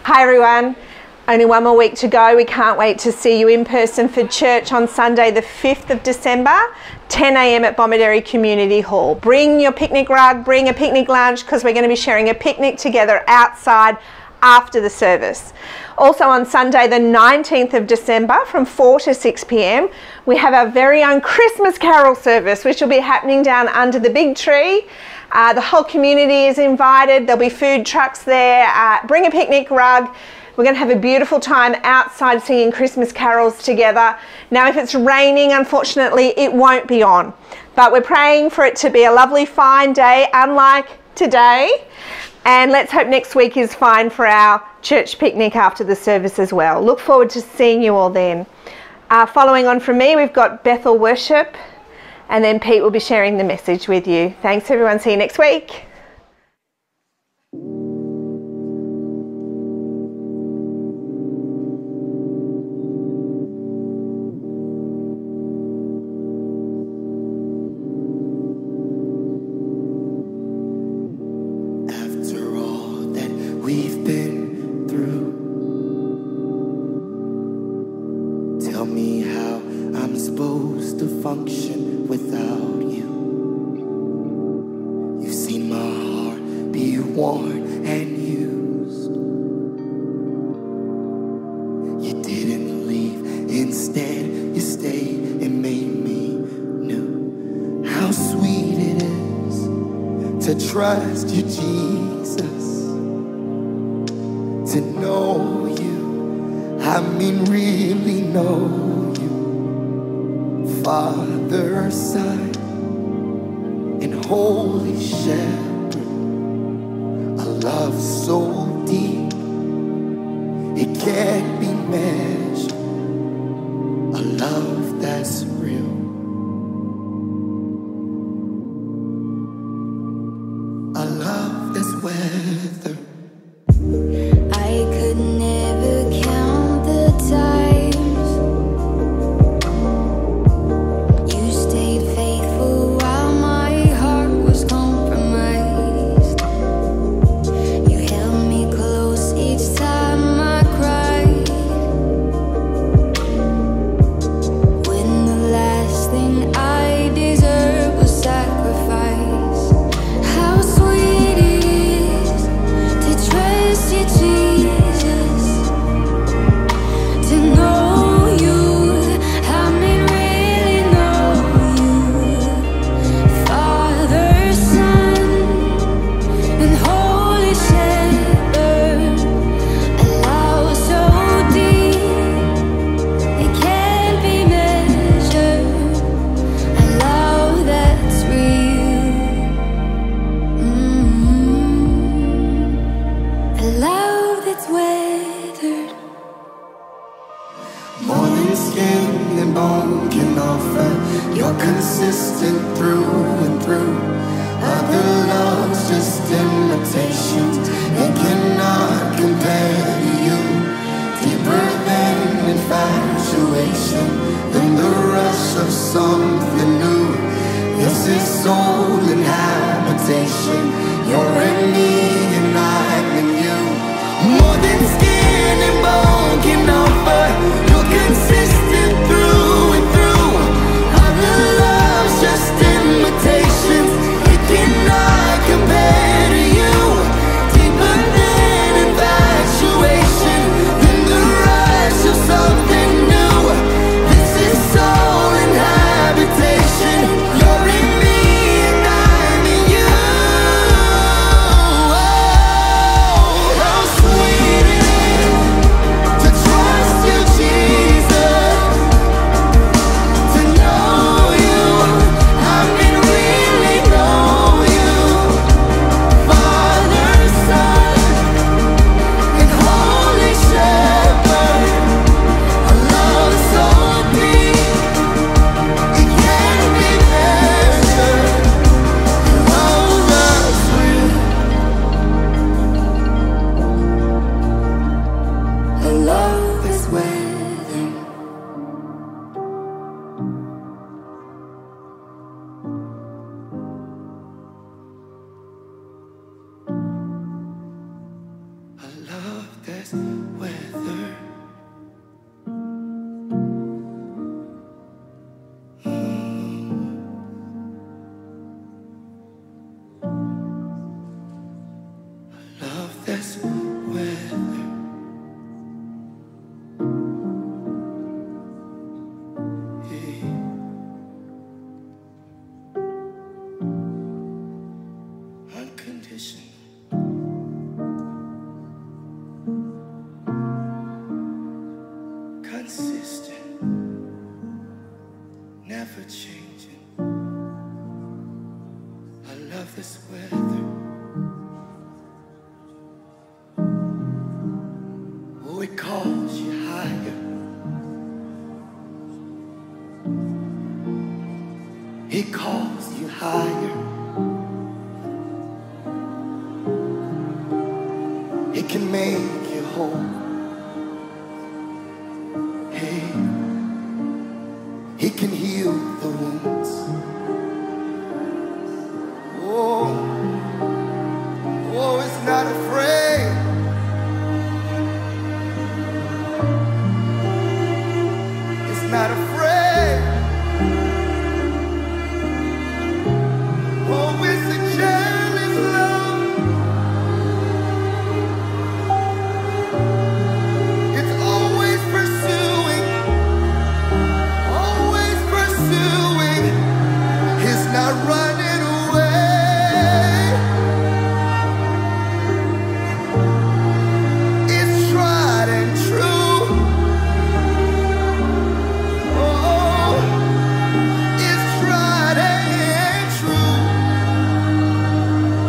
Hi everyone, only one more week to go. We can't wait to see you in person for church on Sunday the 5th of December, 10 a.m. at Bomaderry Community Hall. Bring your picnic rug, bring a picnic lunch, because we're going to be sharing a picnic together outside after the service. Also on Sunday the 19th of December from 4 to 6 p.m. we have our very own Christmas carol service, which will be happening down under the big tree. The whole community is invited. There'll be food trucks there. Bring a picnic rug. We're going to have a beautiful time outside singing Christmas carols together. Now, if it's raining, unfortunately, it won't be on. But we're praying for it to be a lovely, fine day, unlike today. And let's hope next week is fine for our church picnic after the service as well. Look forward to seeing you all then. Following on from me, we've got Bethel Worship. And then Pete will be sharing the message with you. Thanks everyone, see you next week. After all that we've been through, tell me how I'm supposed to function without you. You've seen my heart be worn and used. You didn't leave, instead you stayed and made me new. How sweet it is to trust you, Jesus, to know you, I mean really know you. Father, Son, and Holy Shepherd, a love so deep it can't be measured, a love that's real, a love that's weathered. I could never count the times Jesus. this weather. Hey. Unconditional. Consistent. Never changing. I love this weather. Oh, it calls you higher. It calls you higher. It can make you whole. Hey, it can heal the wounds. Oh, oh, it's not afraid. It's not afraid. Oh, it's a jealous love. It's always pursuing, always pursuing. It's not running away. It's tried and true. Oh, it's tried and true.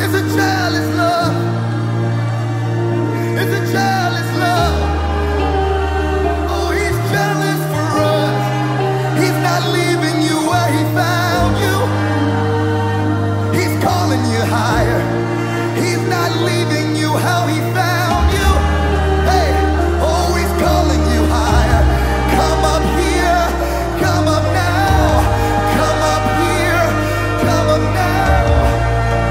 It's a jealous love. It's a jealous love. Oh, he's jealous for us. He's not leaving you where he found you. He's calling you higher. He's not leaving you how he found you. Hey, oh, he's calling you higher. Come up here. Come up now. Come up here. Come up now.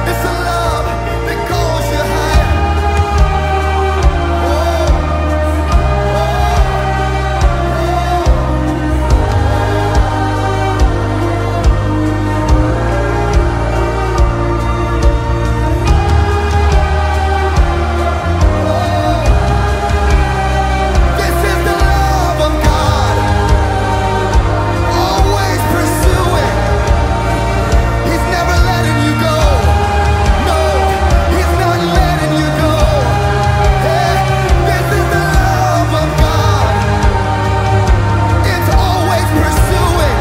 It's a love that calls you higher. This is the love of God, always pursuing. He's never letting you go. No, he's not letting you go. Hey, this is the love of God. It's always pursuing.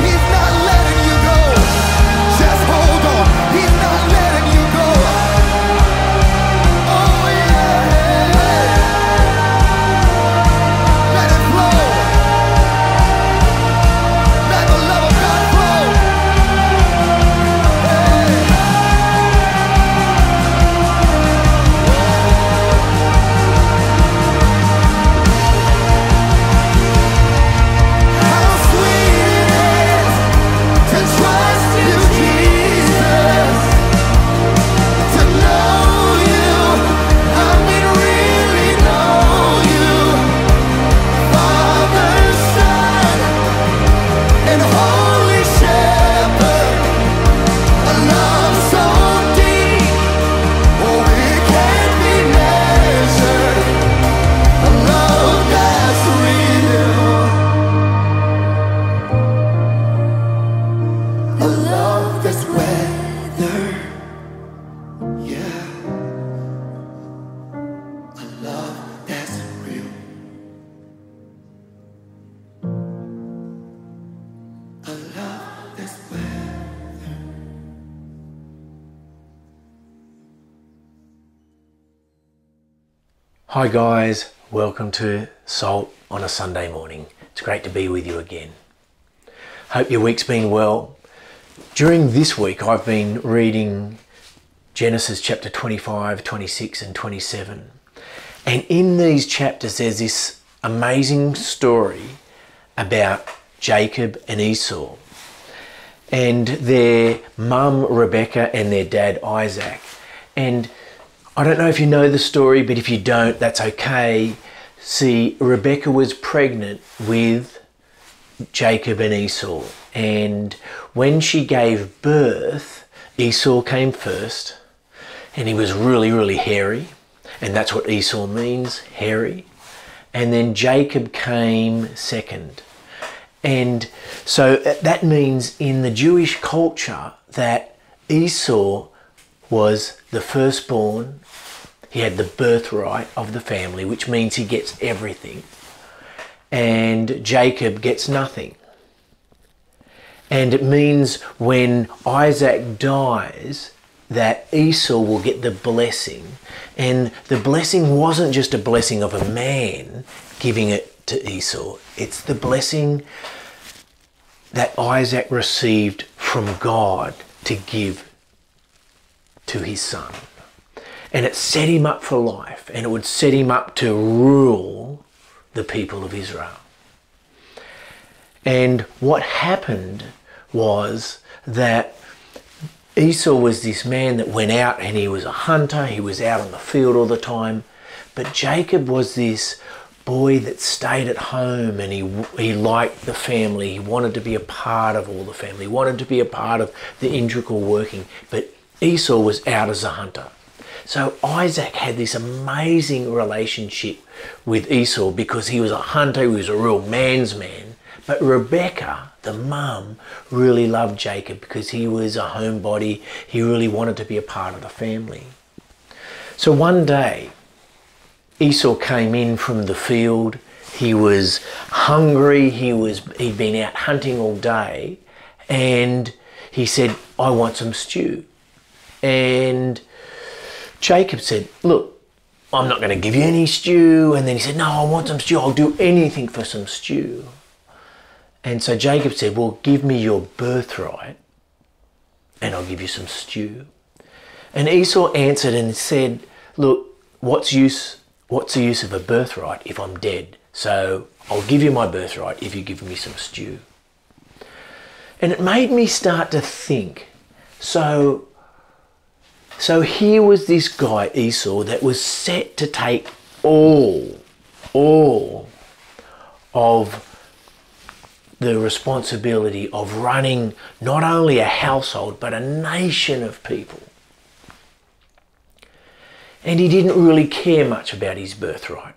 He's not letting you go. Just hold on. He's not letting you go. Oh yeah. Let it flow. Let the love of God flow. How sweet it is to trust you, Jesus. To know you, I mean really know you. Father, Son, and Holy Shepherd. A love so deep, oh, it can't be measured. A love that's real. A love that's weather. Yeah. A love that's real. A love that's weather. Hi guys, welcome to Salt on a Sunday morning. It's great to be with you again. Hope your week's been well. During this week I've been reading Genesis chapter 25, 26 and 27. And in these chapters there's this amazing story about Jacob and Esau and their mum Rebecca and their dad Isaac. And I don't know if you know the story, but if you don't, that's okay. See, Rebecca was pregnant with Jacob and Esau, and when she gave birth, Esau came first, and he was really, really hairy, and that's what Esau means, hairy. And then Jacob came second. And so that means in the Jewish culture that Esau was the firstborn. He had the birthright of the family, which means he gets everything. And Jacob gets nothing. And it means when Isaac dies that Esau will get the blessing. And the blessing wasn't just a blessing of a man giving it to Esau. It's the blessing that Isaac received from God to give to his son. And it set him up for life, and it would set him up to rule the people of Israel. And what happened was that Esau was this man that went out, and he was a hunter, he was out on the field all the time. But Jacob was this boy that stayed at home, and he liked the family. He wanted to be a part of all the family. He wanted to be a part of the integral working. But Esau was out as a hunter. So Isaac had this amazing relationship with Esau because he was a hunter, he was a real man's man. But Rebecca, the mum, really loved Jacob because he was a homebody. He really wanted to be a part of the family. So one day, Esau came in from the field. He was hungry. He'd been out hunting all day, and he said, "I want some stew." And Jacob said, "Look, I'm not going to give you any stew." And then he said, "No, I want some stew. I'll do anything for some stew." And so Jacob said, "Well, give me your birthright and I'll give you some stew." And Esau answered and said, "Look, what's the use of a birthright if I'm dead? So I'll give you my birthright if you give me some stew." And it made me start to think, so here was this guy, Esau, that was set to take all of the responsibility of running not only a household, but a nation of people. And he didn't really care much about his birthright.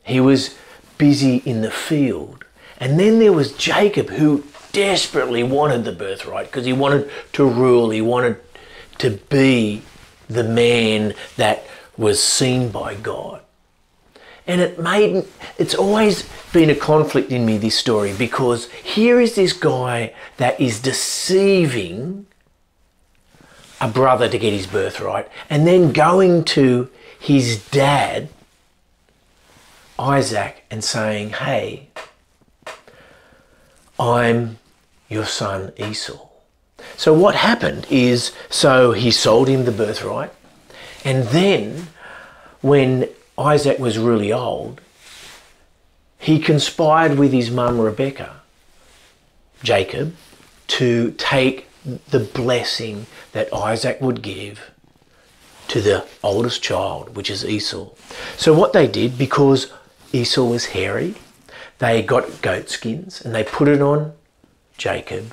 He was busy in the field. And then there was Jacob, who desperately wanted the birthright because he wanted to rule. He wanted to be the man that was seen by God. And it's always been a conflict in me, this story, because here is this guy that is deceiving a brother to get his birthright, and then going to his dad, Isaac, and saying, "Hey, I'm your son Esau." So what happened is, so he sold him the birthright, and then when Isaac was really old, he conspired with his mum Rebecca, Jacob, to take the blessing that Isaac would give to the oldest child, which is Esau. So what they did, because Esau was hairy, they got goat skins and they put it on Jacob.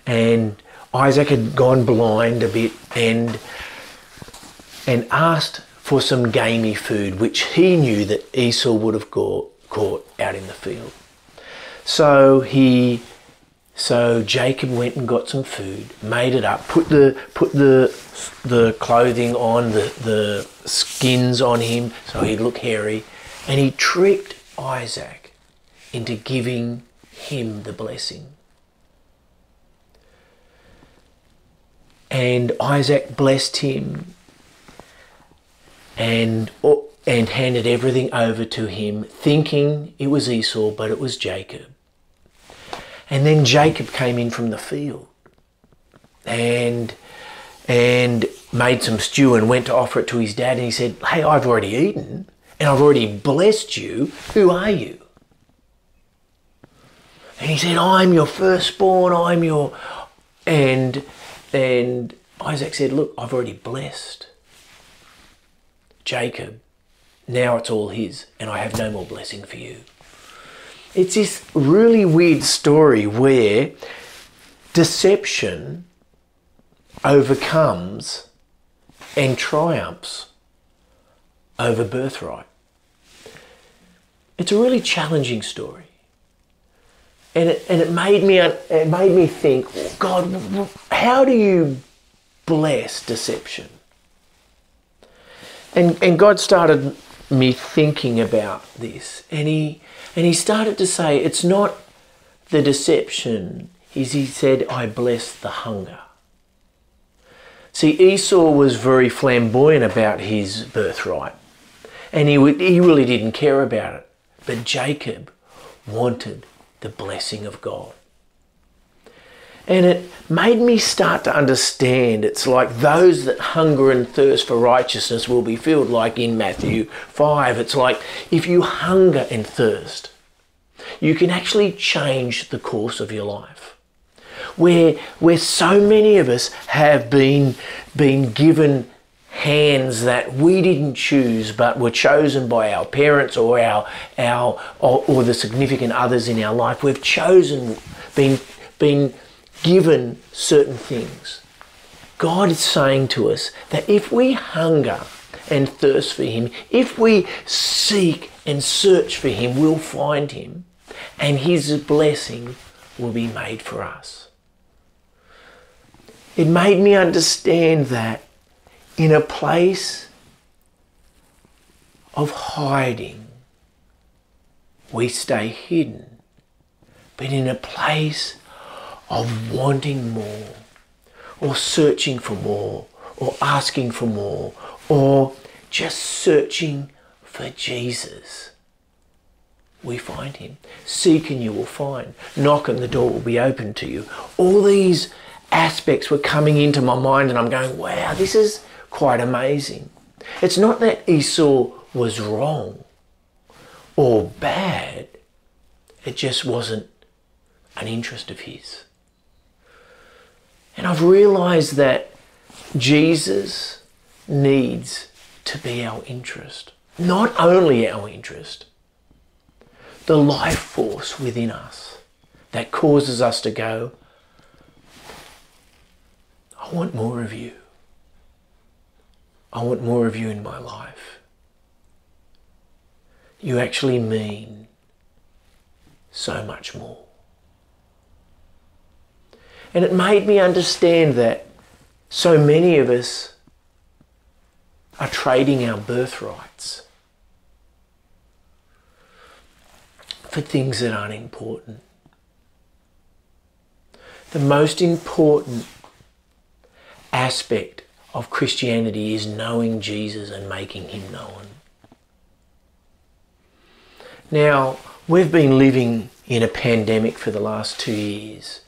And Isaac had gone blind a bit and asked for some gamey food, which he knew that Esau would have caught out in the field. So Jacob went and got some food, made it up, put the clothing on, the skins on him so he'd look hairy, and he tricked Isaac into giving him the blessing. And Isaac blessed him and handed everything over to him, thinking it was Esau, but it was Jacob. And then Jacob came in from the field and made some stew and went to offer it to his dad, and he said, "Hey, I've already eaten and I've already blessed you. Who are you?" And he said, "I'm your firstborn, I'm your..." And Isaac said, "Look, I've already blessed Jacob. Now it's all his, and I have no more blessing for you." It's this really weird story where deception overcomes and triumphs over birthright. It's a really challenging story. And it made me think, well, God, how do you bless deception? And God started me thinking about this, and he started to say, it's not the deception. He said, I bless the hunger. See, Esau was very flamboyant about his birthright, and he really didn't care about it. But Jacob wanted the blessing of God. And it made me start to understand it's like those that hunger and thirst for righteousness will be filled, like in Matthew 5. It's like if you hunger and thirst, you can actually change the course of your life. Where so many of us have been given hands that we didn't choose but were chosen by our parents or or the significant others in our life. We've chosen, been given certain things. God is saying to us that if we hunger and thirst for him, if we seek and search for him, we'll find him, and his blessing will be made for us. It made me understand that in a place of hiding, we stay hidden, but in a place of wanting more, or searching for more, or asking for more, or just searching for Jesus, we find him. Seek and you will find. Knock and the door will be open to you. All these aspects were coming into my mind, and I'm going, wow, this is quite amazing. It's not that Esau was wrong or bad. It just wasn't an interest of his. And I've realised that Jesus needs to be our interest. Not only our interest, the life force within us that causes us to go, I want more of you. I want more of you in my life. You actually mean so much more. And it made me understand that so many of us are trading our birthrights for things that aren't important. The most important aspect of Christianity is knowing Jesus and making him known. Now, we've been living in a pandemic for the last 2 years.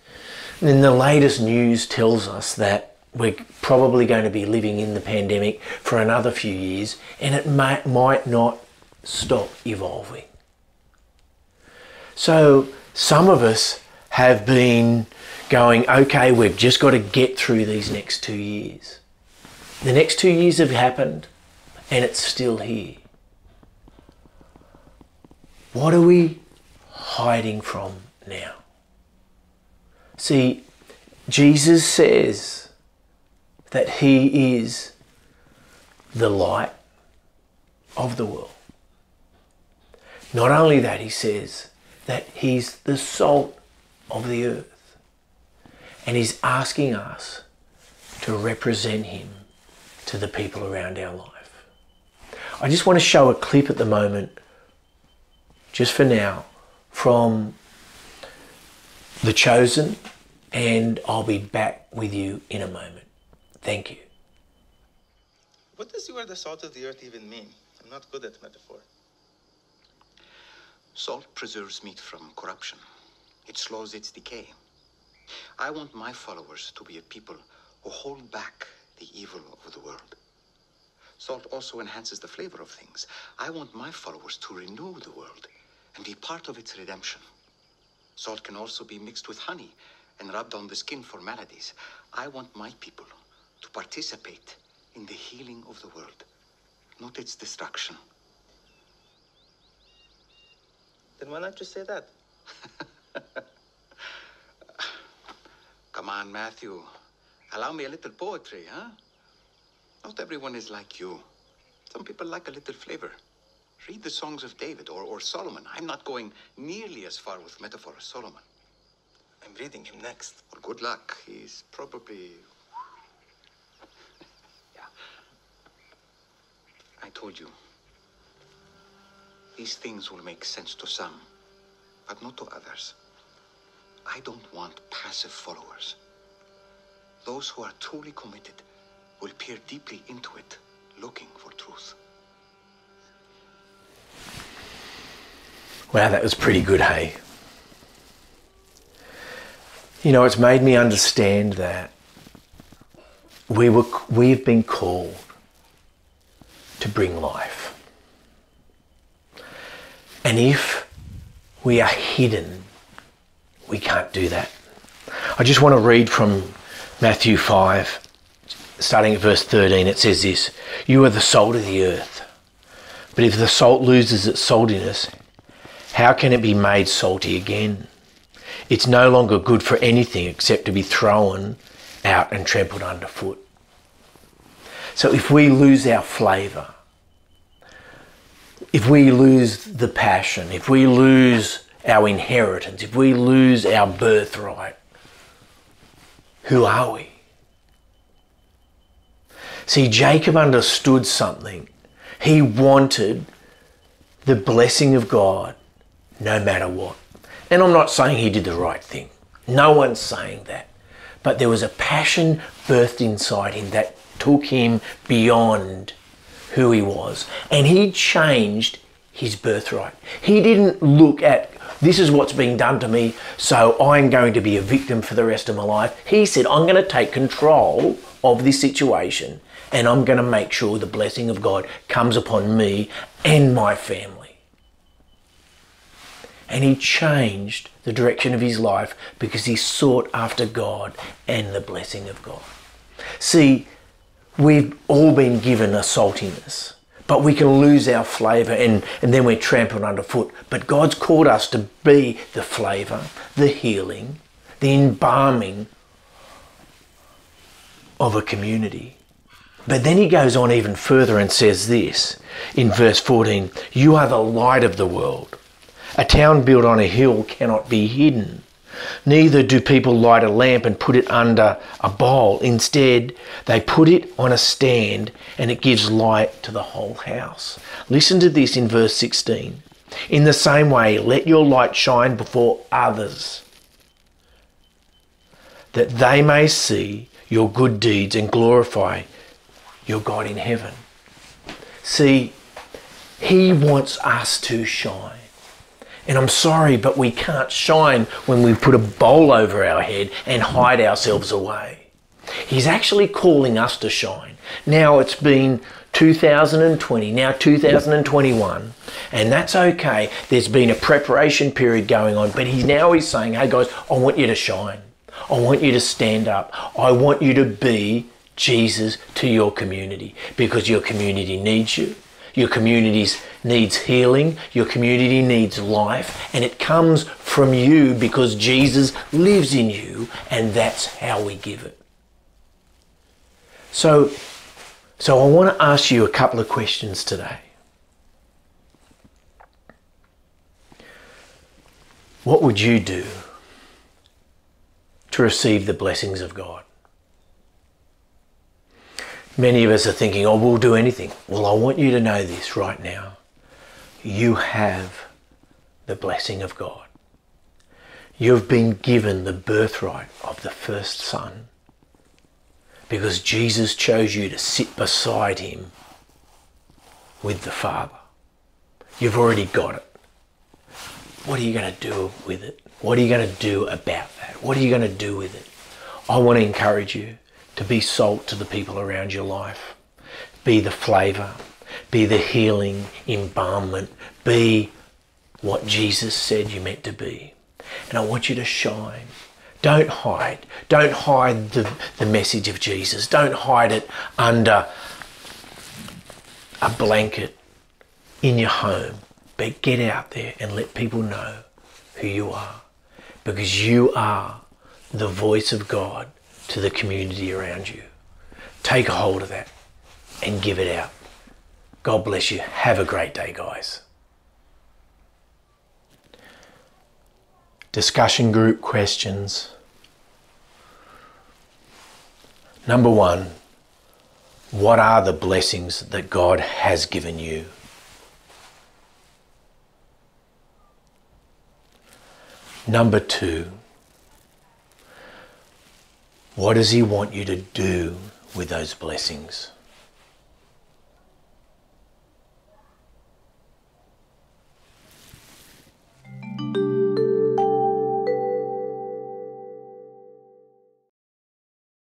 And the latest news tells us that we're probably going to be living in the pandemic for another few years, and it might not stop evolving. So some of us have been going, okay, we've just got to get through these next 2 years. The next 2 years have happened, and it's still here. What are we hiding from now? See, Jesus says that he is the light of the world. Not only that, he says that he's the salt of the earth. And he's asking us to represent him to the people around our life. I just want to show a clip at the moment, just for now, from The Chosen, and I'll be back with you in a moment. Thank you. What does "you are the salt of the earth" even mean? I'm not good at metaphor. Salt preserves meat from corruption. It slows its decay. I want my followers to be a people who hold back the evil of the world. Salt also enhances the flavor of things. I want my followers to renew the world and be part of its redemption. Salt can also be mixed with honey and rubbed on the skin for maladies. I want my people to participate in the healing of the world, not its destruction. Then why not you say that? Come on, Matthew. Allow me a little poetry, huh? Not everyone is like you. Some people like a little flavor. Read the songs of David or Solomon. I'm not going nearly as far with metaphor as Solomon. I'm reading him next. Well, good luck. He's probably... Yeah. I told you. These things will make sense to some, but not to others. I don't want passive followers. Those who are truly committed will peer deeply into it, looking for truth. Wow, that was pretty good, hey? You know, it's made me understand that we've been called to bring life. And if we are hidden, we can't do that. I just want to read from Matthew 5, starting at verse 13. It says this: "You are the salt of the earth. But if the salt loses its saltiness, how can it be made salty again? It's no longer good for anything except to be thrown out and trampled underfoot." So if we lose our flavour, if we lose the passion, if we lose our inheritance, if we lose our birthright, who are we? See, Jacob understood something. He wanted the blessing of God no matter what. And I'm not saying he did the right thing. No one's saying that. But there was a passion birthed inside him that took him beyond who he was. And he changed his birthright. He didn't look at, this is what's being done to me, so I'm going to be a victim for the rest of my life. He said, I'm going to take control of this situation and I'm going to make sure the blessing of God comes upon me and my family. And he changed the direction of his life because he sought after God and the blessing of God. See, we've all been given a saltiness, but we can lose our flavour and then we're trampled underfoot. But God's called us to be the flavour, the healing, the embalming of a community. But then he goes on even further and says this in verse 14: "You are the light of the world. A town built on a hill cannot be hidden. Neither do people light a lamp and put it under a bowl. Instead, they put it on a stand and it gives light to the whole house." Listen to this in verse 16. "In the same way, let your light shine before others, that they may see your good deeds and glorify your God in heaven." See, he wants us to shine. And I'm sorry, but we can't shine when we put a bowl over our head and hide ourselves away. He's actually calling us to shine. Now it's been 2020, now 2021, and that's okay. There's been a preparation period going on, but he's saying, hey guys, I want you to shine. I want you to stand up. I want you to be Jesus to your community, because your community needs you. Your community needs healing. Your community needs life. And it comes from you because Jesus lives in you, and that's how we give it. So I want to ask you a couple of questions today. What would you do to receive the blessings of God? Many of us are thinking, oh, we'll do anything. Well, I want you to know this right now. You have the blessing of God. You've been given the birthright of the first son because Jesus chose you to sit beside him with the Father. You've already got it. What are you going to do with it? What are you going to do about that? What are you going to do with it? I want to encourage you to be salt to the people around your life. Be the flavour. Be the healing, embalmment. Be what Jesus said you meant to be. And I want you to shine. Don't hide. Don't hide the message of Jesus. Don't hide it under a blanket in your home. But get out there and let people know who you are. Because you are the voice of God to the community around you. Take a hold of that. and give it out. God bless you. Have a great day, guys. Discussion group questions. Number 1, what are the blessings that God has given you? Number 2, what does He want you to do with those blessings?